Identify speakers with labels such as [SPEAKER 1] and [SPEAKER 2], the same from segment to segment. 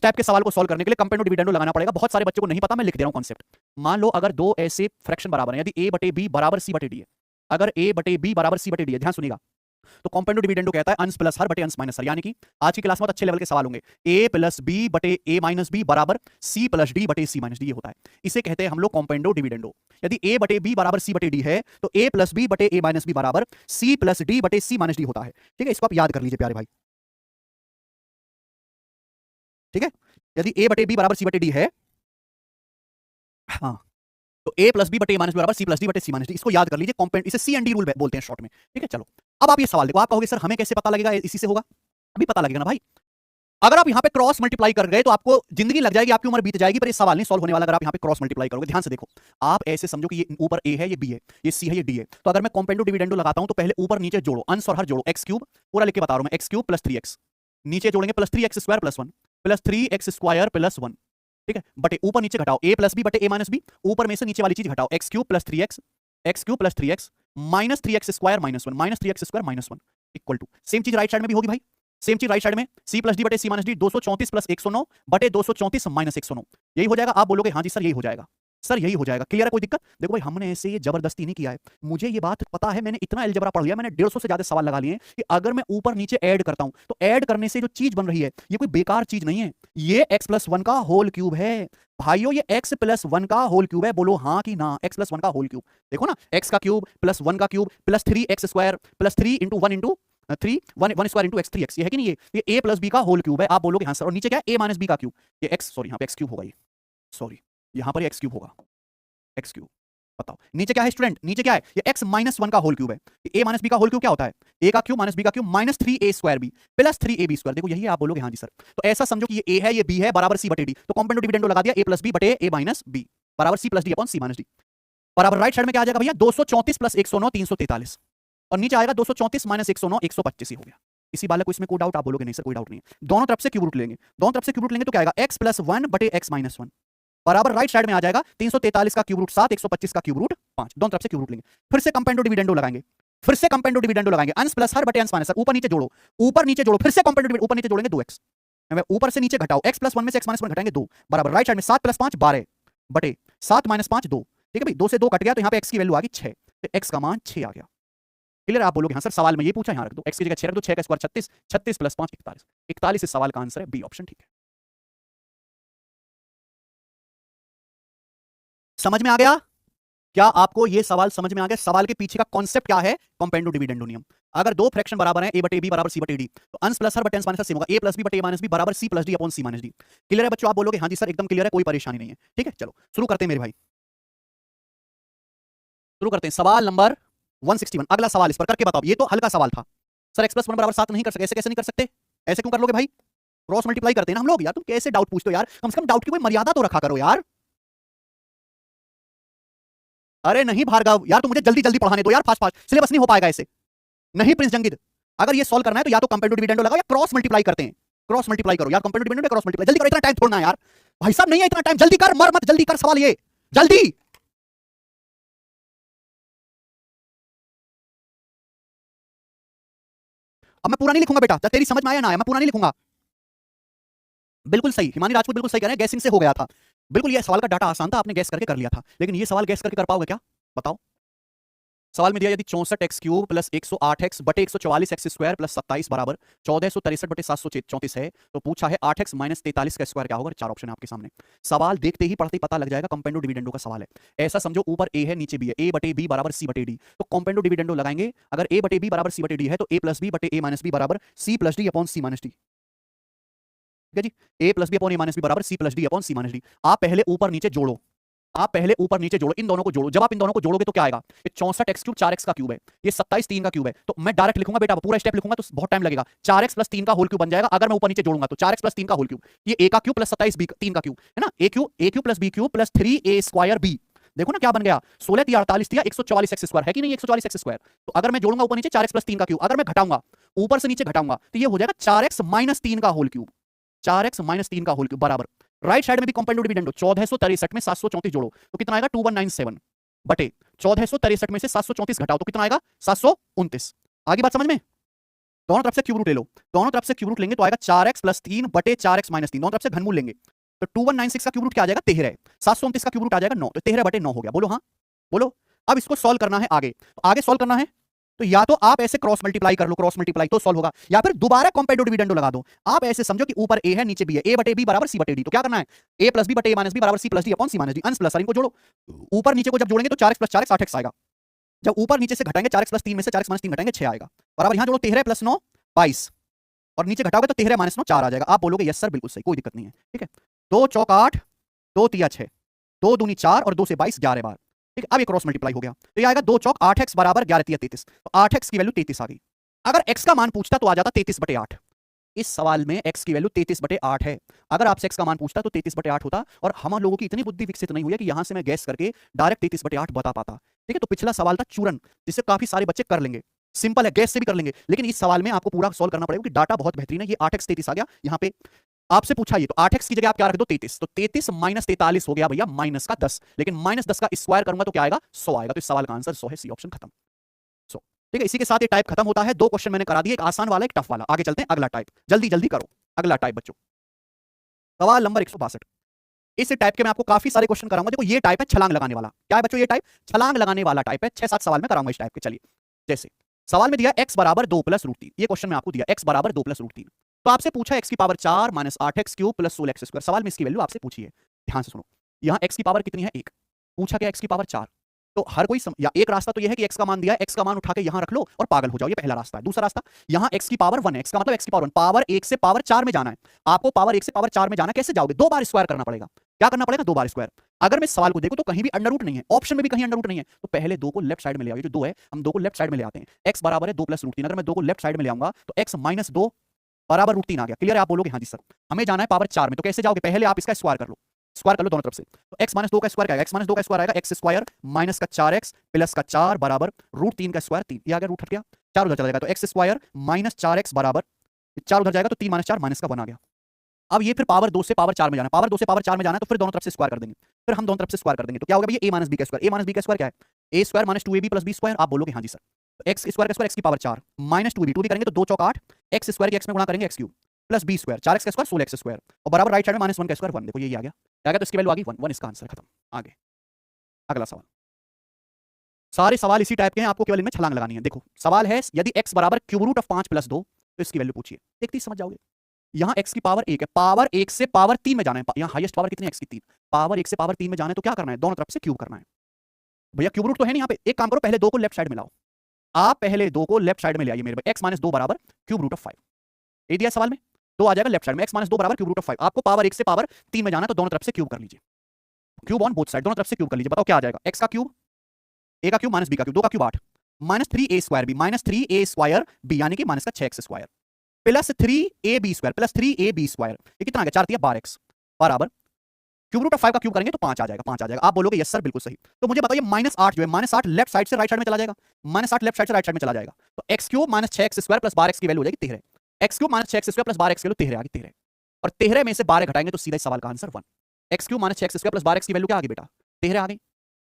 [SPEAKER 1] Type के सवाल को सॉल्व करने के लिए कंपेंडो डिविडेंडो लगाना पड़ेगा। बहुत सारे बच्चों को नहीं पता, मैं लिख दे रहा हूं कॉन्सेप्ट। मान लो अगर दो ऐसे फ्रैक्शन बराबर हैं, यदि a बटे b बराबर c बटे d है, अगर a बटे b बराबर c बटे d है, ध्यान सुनिएगा, तो कंपेंडो डिविडेंडो कहता है अंश प्लस हर बटे अंश माइनस हर, यानी कि आज की क्लास में बहुत अच्छे लेवल के सवाल होंगे। a प्लस b बटे a माइनस b बराबर c प्लस d बटे c माइनस d, ये होता है, इसे कहते हैं हम लोग कंपेंडो डिविडेंडो। यदि a बटे b बराबर c बटे d है तो a प्लस b बटे a माइनस b बराबर c प्लस d बटे c माइनस d होता है। ठीक है, इसको आप याद कर लीजिए प्यारे भाई। ठीक है, यदि a बटे b बराबर c बटे d है, हाँ, तो a प्लस b बटे a माइनस b बराबर c प्लस d बटे c माइनस d, इसको याद कर लीजिए। कॉम्पेंड, इसे सी एंड डी रूल बोलते हैं शॉर्ट में। ठीक है, चलो अब आप ये सवाल देखो। आप कहोगे सर हमें कैसे पता लगेगा, इसी से होगा। अभी पता लगेगा ना भाई। अगर आप यहां पे क्रॉस मल्टीप्लाई कर गए तो आपको जिंदगी लग जाएगी, आपकी उम्र बीत जाएगी, पर ये सवाल नहीं सॉल्व होने वाला अगर आप यहां पे क्रॉस मल्टीप्लाई करोगे। ध्यान से देखो, आप ऐसे समझो कि ये ऊपर a है, ये b है, ये c है, ये d है। तो अगर मैं कंपेंडो डिविडेंडो लगाता हूं तो पहले ऊपर नीचे जोड़ो, अंश और हर जोड़ो, x क्यूब पूरा लिख के बता रहा हूं मैं, x क्यूब प्लस 3x, नीचे जोड़ेंगे plus 3x square plus 1 plus 3x square plus 1। ठीक है, बटे ऊपर नीचे घटाओ, a प्लस b बटे a माइनस b, ऊपर में से नीचे वाली चीज घटाओ, x cube plus 3x, x cube plus 3x minus 3x square minus 1, minus 3x square minus 1 equal to, same चीज राइट साइड में भी होगी भाई, सेम चीज राइट साइड में, c प्लस डी बटे c माइनस डी, 234 प्लस 109 बटे 234 minus 109, यही हो जाएगा। आप बोलोगे हाँ जी सर यही हो जाएगा, सर यही हो जाएगा, क्लियर है, कोई दिक्कत? देखो भाई, हमने ऐसे ये जबरदस्ती नहीं किया है, मुझे ये बात पता है, मैंने इतना अलजेब्रा पढ़ लिया, मैंने 150 से ज्यादा सवाल लगा लिए कि अगर मैं ऊपर नीचे ऐड करता हूं तो ऐड करने से जो चीज बन रही है ये कोई बेकार चीज नहीं है, ये x प्लस 1 का होल क्यूब है भाइयों, ये x प्लस 1 का होल क्यूब है। बोलो हाँ कि ना, x प्लस 1 का होल क्यूब। देखो ना, x का क्यूब प्लस 1 का cube plus 3x square plus 3 into 1 into 3 1 square into x 3x, ये है कि नहीं, ये a प्लस b का होल क्यूब है। आप बोलोगे हाँ सर, और नीचे क्या है, a माइनस b का क्यूब, ये x, सॉरी यहाँ पे x क्यूब होगा, ये सॉरी यहाँ पर x क्यूब होगा, x क्यूब। बताओ नीचे क्या है स्टूडेंट, नीचे क्या है, ये x माइनस 1 का होल क्यूब है। a माइनस b का होल क्यूब क्या होता है, a का क्यूब माइनस b का cube minus 3a square b plus 3ab square. देखो यही है, आप बोलोगे हाँ जी सर। तो ऐसा समझो कि ये a है, ये b है, बराबर c बटे d, तो कंपेंडो डिविडेंडो लगा दिया, a प्लस b बटे a माइनस b बराबर c plus d upon c minus d, बराबर राइट साइड में क्या आ जाएगा भैया, 234 प्लस 109 343, और नीचे आएगा 234 माइनस 109 125 ही हो गया। इसी बालक को इसमें कोई डाउट? आप बोलोगे नहीं सर कोई डाउट नहीं है। दोनों तरफ से क्यूब रूट लेंगे, दोनों तरफ से क्यूब रूट लेंगे तो क्या आएगा, x प्लस 1 बटे x माइनस 1 बराबर राइट साइड में आ जाएगा 343 का क्यूब रूट 7 125 का क्यूब रूट 5, दोनों तरफ से क्यूब रूट लेंगे। फिर से कंपेंडो डिविडेंडो लगाएंगे, फिर से कंपेंडो डिविडेंडो लगाएंगे, अंश प्लस हर बटे अंश माइनस हर, ऊपर नीचे जोड़ो, ऊपर नीचे जोड़ो, फिर से कंपेंडो डिविडेंडो, ऊपर नीचे जोड़ेंगे 2x, ऊपर से नीचे घटाओ, x प्लस 1 में से x माइनस 1 घटाएंगे 2 बराबर राइट साइड में 7 प्लस 5 12 बटे 7 माइनस 5 2। ठीक है भाई, 2 से 2 कट गया तो यहाँ पे x की वैल्यू आ गई 6, तो x का मान 6 आ गया। क्लियर? आप बोलोगे हाँ सर सवाल में ये पूछा, यहाँ रख दो, x की जगह 6 रख दो, 6 का स्क्वायर 36, 36 प्लस 5 41, 41 इस सवाल का आंसर है, बी ऑप्शन। ठीक है, समझ में आ गया? क्या आपको ये सवाल समझ में आ गया? सवाल के पीछे का कॉन्सेप्ट क्या है, कंपेंडो डिविडेंडो नियम। अगर दो फ्रैक्शन बराबर हैं, a बटे b बराबर c बटे d, तो अंश प्लस हर बटे अंश माइनस सेम होगा, a प्लस b बटे a माइनस b बराबर c plus d upon c minus d। Clear है बच्चों? आप बोलोगे हाँ जी सर एकदम क्लियर है, कोई परेशानी नहीं है। ठीक है, चलो शुरू करते हैं मेरे भाई, शुरू करते हैं। सवाल नंबर 161, अगला सवाल इस पर करके बताओ। ये तो हल्का सवाल था सर, x प्लस 1 बराबर 7 नहीं कर सकते, ऐसे कैसे नहीं कर सकते, ऐसे क्यों कर लोगे भाई, क्रॉस मल्टीप्लाई करते हैं ना हम लोग। यार तुम कैसे डाउट पूछते हो यार, कम से कम डाउट की कोई मर्यादा तो रखा करो यार। अरे नहीं भार्गव यार, तुम मुझे जल्दी जल्दी पढ़ाने दो यार, फास्ट फास्ट, सिलेबस नहीं हो पाएगा ऐसे। नहीं प्रिंस जंगिद, अगर ये सॉल्व करना है तो या तो कंपेंडो डिविडेंडो लगाओ या क्रॉस मल्टीप्लाई करते हैं, क्रॉस मल्टीप्लाई करो यार, कंपेंडो डिविडेंडो क्रॉस मल्टीप्लाई, जल्दी करो, इतना टाइम छोड़ना है यार भाई साहब, नहीं है इतना टाइम, जल्दी कर, मर मत, जल्दी कर सवाल ये, जल्दी। अब मैं पूरा नहीं लिखूंगा बेटा, तेरी समझ में आया ना आया, मैं पूरा नहीं लिखूंगा। बिल्कुल सही, हिमानी राजपूत बिल्कुल सही कह रहे हैं, गैसिंग से हो गया था। बिल्कुल ये सवाल का डाटा आसान था, आपने गैस करके कर लिया था, लेकिन ये सवाल गैस करके कर पाओगे क्या, बताओ। सवाल में दिया यदि 64x क्यूब प्लस 108x बटे 144x स्क्वायर प्लस 27 बराबर 1463 बटे 734 है, तो पूछा है 8x माइनस 43 का स्क्वायर क्या होगा। 4 ऑप्शन है आपके सामने, सवाल देखते ही पढ़ते ही पता लग जाएगा कंपेंडो डिविडेंडो का सवाल है। ऐसा समझो ऊपर a है नीचे b है, a बटे b बराबर c बटे d, तो कंपेंडो डिविडेंडो लगाएंगे। अगर a बटे b बराबर c बटे d है तो a प्लस b बटे a माइनस b बराबर c plus d upon c minus d। ठीक है जी, a plus B upon a minus b बराबर c plus d upon c minus d। आप पहले ऊपर नीचे जोड़ो, आप पहले ऊपर नीचे जोड़ो, इन दोनों को जोड़ो। जब आप इन दोनों को जोड़ोगे तो क्या आएगा, ये 64x क्यूब 4x का क्यूब है, ये 27 3 का क्यूब है, तो मैं डायरेक्ट लिखूंगा बेटा, पूरा स्टेप लिखूंगा तो बहुत टाइम लगेगा। 4x प्लस 3 का होल क्यूब बन जाएगा अगर मैं ऊपर नीचे जोड़ूंगा तो, 4x प्लस 3 का होल क्यूब, ये a का क्यूब प्लस 27 b 3 का क्यूब है ना, a cube plus b cube plus 3a square b। देखो ना क्या बन गया, 16 3 48 दिया 144x स्क्वायर है कि नहीं, 144x स्क्वायर। तो अगर मैं जोड़ूंगा ऊपर नीचे 4x प्लस 3 का क्यूब, अगर मैं घटाऊंगा ऊपर से नीचे घटाऊंगा तो ये हो जाएगा 4x माइनस 3 का होल क्यूब, 4x माइनस 3 का होल क्यूब बराबर राइट साइड में भी कंपेंडो डिविडेंडो 1463 में 734 जोड़ो तो कितना आएगा 2197 बटे 1463 में से 734 घटाओ तो कितना आएगा 729। आगे बात समझ में? दोनों तरफ से क्यूब रूट ले लो, दोनों तरफ से क्यूब रूट लेंगे तो आएगा 4x प्लस 3 बटे 4x माइनस 3, दोनों तरफ से घनमूल लेंगे तो 2196 का क्यूब रूट क्या आ जाएगा 13, 729 का क्यूब रूट आ जाएगा 9, तो 13 बटे 9 हो गया। बोलो हाँ, बोलो। अब इसको सॉल्व करना है आगे, तो आगे सॉल्व करना है तो या तो आप ऐसे क्रॉस मल्टीप्लाई कर लो, क्रॉस मल्टीप्लाई तो सॉल्व होगा, या फिर दोबारा कॉम्पेंडो डिविडेंडो लगा दो। आप ऐसे समझो कि ऊपर a है नीचे b है, a बटे b बराबर c बटे d, तो क्या करना है a प्लस b बटे a माइनस b बराबर c plus d upon c minus d, अंश प्लस इनको जोड़ो, ऊपर नीचे को जब जोड़ेंगे तो 4x प्लस 4x 8x आएगा, जब ऊपर नीचे से घटाएंगे 4x प्लस 3 में से 4x माइनस 3 घटाएंगे 6 आएगा, बराबर यहां जोड़ो 13 प्लस 9 22 और नीचे घटाओगे तो 13 माइनस 9 4 आ जाएगा। आप बोलोगे यस सर बिल्कुल सही, कोई दिक्कत नहीं है, ठीक है। 2 चौक 8, 2 तिया 6, 2 दूनी 4 और 2 से 22 11 बार, ठीक है। अब ये क्रॉस मल्टीप्लाई हो गया तो ये आएगा 2 चौक 8x बराबर 11 तिया 33, तो 8x की वैल्यू 33 आ गई। अगर x का मान पूछता तो आ जाता 33 बटे 8, इस सवाल में x की वैल्यू 33 बटे 8 है, अगर आपसे x का मान पूछता तो 33 बटे 8 होता, और हम लोगों की इतनी बुद्धि विकसित नहीं हुई है कि यहां से मैं गैस करके डायरेक्ट 33 बटे 8 बता पाता, ठीक है। तो पिछला सवाल था चूरन, जिससे काफी सारे बच्चे कर लेंगे, सिंपल है, गैस से भी कर लेंगे, लेकिन इस सवाल में आपको पूरा सॉल्व करना पड़ेगा कि डाटा बहुत बेहतरीन है। ये 8x 33 आ गया, यहाँ पे आपसे पूछा ये, तो 8x की जगह आप क्या रख दो 33, तो 33 माइनस 43 हो गया भैया माइनस का 10, लेकिन माइनस 10 का स्क्वायर करूंगा तो क्या आएगा 100 आएगा, तो इस सवाल का आंसर 100 है, सी ऑप्शन खत्म। 100, ठीक है। इसी के साथ ये टाइप खत्म होता है, 2 क्वेश्चन मैंने करा दिए, एक आसान वाला एक टफ वाला। आगे चलते हैं, अगला टाइप जल्दी जल्दी करो, अगला टाइप बच्चों, सवाल नंबर 162। इस टाइप के मैं आपको काफी सारे क्वेश्चन कराऊंगा। देखो ये टाइप है छलांग लगाने वाला, क्या है बच्चों ये टाइप छलांग लगाने वाला टाइप है, 6-7 सवाल में कराऊंगा इस टाइप के। चलिए, जैसे सवाल में दिया x बराबर 2 प्लस रूट 3, ये क्वेश्चन में आपको दिया x बराबर 2 प्लस रूट 3, तो आपसे पूछा x की power 4 minus 8x cube plus 16x square, सवाल में इसकी वैल्यू आपसे पूछी है, ध्यान से सुनो। यहाँ x की पावर कितनी है 1, पूछा क्या x की पावर 4, तो हर कोई या एक रास्ता तो यह है कि x का मान दिया है, x का मान उठा के यहां रख लो और पागल हो जाओ, ये पहला रास्ता है। दूसरा रास्ता, यहाँ x की पावर 1 है, x का मतलब x की पावर 1, पावर 1 से पावर 4 में जाना है, आपको पावर 1 से पावर 4 में जाना, कैसे जाओगे 2 बार स्क्वायर करना पड़ेगा, क्या करना पड़ेगा 2 बार स्क्वायर। अगर मैं सवाल को देखूं तो कहीं भी अंडर रूट नहीं है, ऑप्शन में भी कहीं अंडर रूट नहीं है, तो पहले 2 को लेफ्ट साइड में ले आओ, जो 2 है हम 2 को लेफ्ट साइड में ले आते हैं। x बराबर है 2 प्लस रूट 3, अगर मैं 2 को लेफ्ट साइड में ले आऊंगा तो x माइनस 2 बराबर रूट 3 आ गया, क्लियर है। आप बोलोगे हाँ जी सर हमें जाना है पावर 4 में, तो कैसे जाओगे, पहले आप इसका स्क्वायर कर लो, स्क्वायर कर लो दोनों तरफ से, तो x माइनस 2 का स्क्वायर क्या आएगा, x माइनस 2 का स्क्वायर आएगा x स्क्वायर माइनस का 4x प्लस का 4 बराबर रूट 3 का स्क्वायर 3, ये आ गया, रूट हट गया, 4 उधर चला जाएगा, तो x स्क्वायर माइनस 4x बराबर 4 उधर जाएगा तो 3 माइनस 4 माइनस का 1 आ गया। अब ये फिर पावर 2 से पावर 4 में जाना है, पावर 2 से पावर 4 में जाना है, तो फिर दोनों तरफ से स्क्वायर कर देंगे, फिर हम दोनों तरफ से स्क्वायर कर देंगे, तो क्या होगा भैया a माइनस बी का स्क्वायर, a माइनस बी का स्क्वायर क्या है a square minus 2ab plus b square, आप बोलोगे हाँ जी सर, तो x स्क्वायर का स्क्वायर x की पावर 4 माइनस 2b, 2b करेंगे तो 2 चौक 8, x स्क्वायर के x में गुणा करेंगे x cube plus b square 4x का स्क्वायर 16x स्क्वायर, और बराबर राइट साइड में माइनस 1 का स्क्वायर 1, देखो ये आ गया, क्या गया, तो इसकी वैल्यू आ गई 1, 1 इसका आंसर खत्म। आगे अगला सवाल, सारे सवाल इसी टाइप के हैं, आपको केवल इनमें छलांग लगानी है। देखो सवाल है यदि x बराबर क्यूब रूट ऑफ 5 प्लस 2, तो इसकी वैल्यू पूछिए, देखते ही समझ जाओगे। यहाँ x की पावर 1 है, पावर 1 से पावर 3 में जाना है, यहाँ हाईएस्ट पावर कितनी है x की 3, पावर 1 से पावर 3 में जाना है, तो क्या करना है दोनों तरफ से क्यूब करना है। भैया क्यूब रूट तो है नहीं यहाँ पे, एक काम करो पहले 2 को लेफ्ट साइड में लाओ, आप पहले 2 को लेफ्ट साइड में ले आइए मेरे भाई, x माइनस 2 बराबर क्यूब रूट ऑफ 5, ये दिया सवाल में, 2 आ जाएगा लेफ्ट साइड में, x माइनस 2 बराबर क्यूब रूट ऑफ 5, आपको पावर 1 से पावर 3 में जाना है, तो दोनों तरफ से क्यूब कर लीजिए, क्यूब ऑन बोथ साइड, दोनों तरफ से क्यूब कर लीजिए, बताओ क्या आ जाएगा, x का क्यूब a का क्यूब माइनस b का क्यूब, 2 का cube 8 minus 3a square b minus 3a square b यानी कि माइनस का 6x square plus 3ab square plus 3ab square, ये कितना आ गया 4 12x बराबर क्यूब रूट ऑफ 5 का क्यूब करेंगे तो 5 आ जाएगा, 5 आ जाएगा। आप बोलोगे यस सर बिल्कुल सही, तो मुझे बताइए माइनस 8 जो है, माइनस 8 लेफ्ट साइड से राइट साइड में चला जाएगा, माइनस 8 लेफ्ट साइड से राइट साइड में चला जाएगा, तो x cube minus 6x square plus 12x की वैल्यू हो जाएगी 13, x cube minus 6x square plus 12x की वैल्यू 13 आ गई 13, और 13 में से 12 घटाएंगे तो सीधा इस सवाल का answer 1, x cube minus 6x square plus 12x की वैल्यू क्या आ गई बेटा 13 आ गई,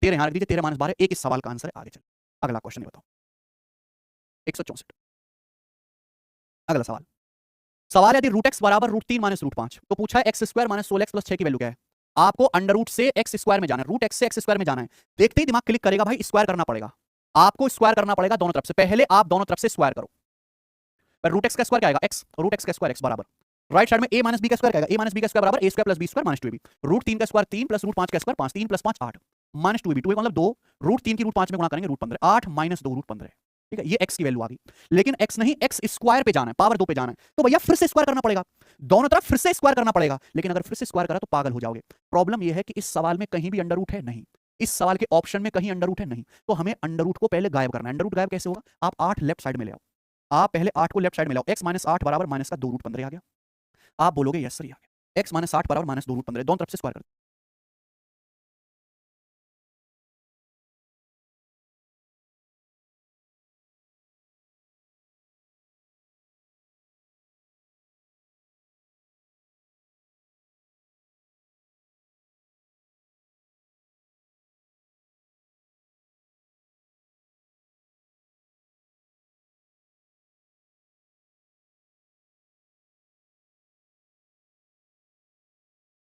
[SPEAKER 1] 13 यहाँ रख दीजिए, 13 माइनस 12 एक इस सवाल का आंसर है। आगे चलिए अगला क्वेश्चन बताओ, 164 अगला सवाल, सवाल यदि रूट एक्स बराबर रूट 3 माइनस रूट 5, तो पूछा है x square minus 16x plus 6 की वैल्यू क्या है, आपको अंडर रूट से एक्स स्क्वायर में जाना है, रूट एक्स से एक्स स्क्वायर में जाना है, देखते ही दिमाग क्लिक करेगा भाई स्क्वायर करना पड़ेगा, आपको स्क्वायर करना पड़ेगा दोनों तरफ से, पहले आप दोनों तरफ से स्क्वायर करो, पर रूट एक्स का स्क्वायर क्या आएगा एक्स, रूट एक्स का स्क्वायर एक्स बराबर राइट साइड में a माइनस बी का स्क्वायर क्या आएगा, a माइनस बी का स्क्वायर बराबर a square plus b square minus 2ab, root 3 का स्क्वायर 3 प्लस रूट 5 का स्क्वायर 5, 3 प्लस 5 8 माइनस 2ab, 2 मतलब 2, रूट 3 की रूट 5 में गुणा करेंगे रूट 15, 8 माइनस 2 रूट 15, ठीक है, ये x की वैल्यू आ गई, लेकिन x नहीं x स्क्वायर पे जाना है, पावर 2 पे जाना है, तो भैया फिर से स्क्वायर करना पड़ेगा, दोनों तरफ फिर से स्क्वायर करना पड़ेगा, लेकिन अगर फिर से स्क्वायर करा तो पागल हो जाओगे। प्रॉब्लम यह है कि इस सवाल में कहीं भी अंडर रूट है नहीं, इस सवाल के ऑप्शन में कहीं अंडर रूट है नहीं, तो हमें अंडर रूट को पहले गायब करना है। अंडर रूट गायब कैसे होगा, आप 8 लेफ्ट साइड में ले आओ, आप पहले 8 को लेफ्ट साइड में लाओ, x माइनस 8 बराबर माइनस का 2 रूट 15 आ गया, आप बोलोगे यस सर आ गया, x माइनस 8 बराबर माइनस 2 रूट 15, दोनों तरफ से स्क्वायर कर